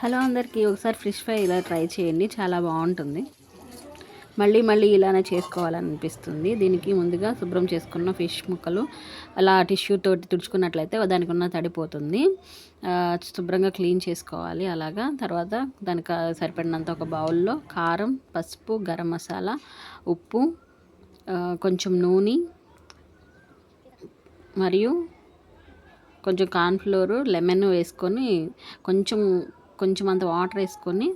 Hello అందరికీ, ఒకసారి fish fry ఇలా ట్రై చేయండి, చాలా బాగుంటుంది. మళ్ళీ మళ్ళీ ఇలానే చేసుకోవాలనిపిస్తుంది. దీనికి ముందుగా శుభ్రం చేసుకున్న ఫిష్ ముక్కలు అలా టిష్యూ తోటి తుడుచుకున్నట్లయితే దానికి ఉన్న తడిపోతుంది. శుభ్రంగా క్లీన్ చేసుకోవాలి. అలాగా తర్వాత దానికి సరిపడినంత ఒక బౌల్లో కారం, పసుపు, గరం మసాలా, ఉప్పు, కొంచెం నూనె మరియు కొంచెం కార్న్‌ఫ్లోర్, లెమన్ వేసుకొని కొంచెం అంత వాటర్ వేసుకొని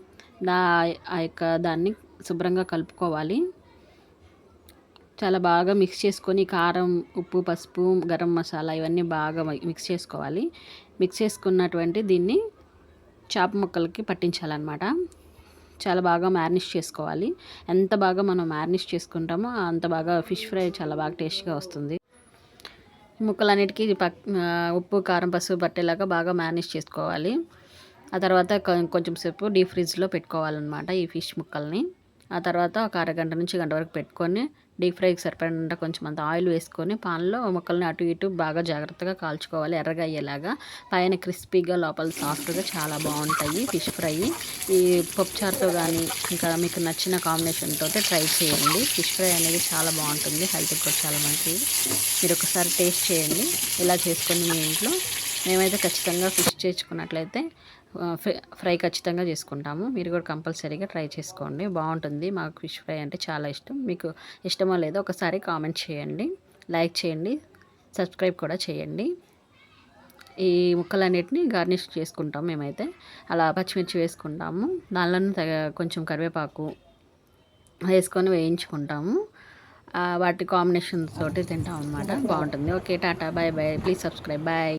దాన్ని శుభ్రంగా కలుపుకోవాలి. చాలా బాగా మిక్స్ చేసుకొని కారం, ఉప్పు, పసుపు, గరం మసాలా ఇవన్నీ బాగా మిక్స్ చేసుకోవాలి. మిక్స్ చేసుకున్నటువంటి దీన్ని చేప ముక్కలకి పట్టించాలన్నమాట. చాలా బాగా మ్యారినేట్ చేసుకోవాలి. ఎంత బాగా మనం మ్యారినేట్ చేసుకుంటామో అంత బాగా ఫిష్ ఫ్రై చాలా బాగా టేస్ట్గా వస్తుంది. ముక్కలన్నిటికీ ఉప్పు, కారం, పసుపు పట్టేలాగా బాగా మ్యారినేట్ చేసుకోవాలి. ఆ తర్వాత కొంచెం సేపు డీప్ ఫ్రిడ్జ్లో పెట్టుకోవాలన్నమాట ఈ ఫిష్ ముక్కల్ని. ఆ తర్వాత ఒక అరగంట నుంచి గంట వరకు పెట్టుకొని డీప్ ఫ్రైకి సరిపడినంత కొంచెం అంత ఆయిల్ వేసుకొని పాన్లో ముక్కల్ని అటు ఇటు బాగా జాగ్రత్తగా కాల్చుకోవాలి, ఎర్రగా అయ్యేలాగా. పైన క్రిస్పీగా లోపల సాఫ్ట్గా చాలా బాగుంటాయి ఫిష్ ఫ్రై. ఈ పప్పుచారుతో కానీ ఇంకా మీకు నచ్చిన కాంబినేషన్తో ట్రై చేయండి. ఫిష్ ఫ్రై అనేది చాలా బాగుంటుంది, హెల్త్కి కూడా చాలా మంచిది. మీరు ఒకసారి టేస్ట్ చేయండి ఇలా చేసుకొని మీ ఇంట్లో. మేమైతే ఖచ్చితంగా ఫిష్ చేసుకున్నట్లయితే ఫ్రై ఖచ్చితంగా చేసుకుంటాము. మీరు కూడా కంపల్సరీగా ట్రై చేసుకోండి, బాగుంటుంది. మాకు ఫిష్ ఫ్రై అంటే చాలా ఇష్టం. మీకు ఇష్టమో లేదో ఒకసారి కామెంట్ చేయండి, లైక్ చేయండి, సబ్స్క్రైబ్ కూడా చేయండి. ఈ ముక్కలన్నిటిని గార్నిష్ చేసుకుంటాం మేమైతే. అలా పచ్చిమిర్చి వేసుకుంటాము, దానిలోనే కొంచెం కరివేపాకు వేసుకొని వేయించుకుంటాము. వాటి కాంబినేషన్ తోటి తింటాం అన్నమాట. బాగుంటుంది. Okay, tata, bye bye. Please subscribe. Bye.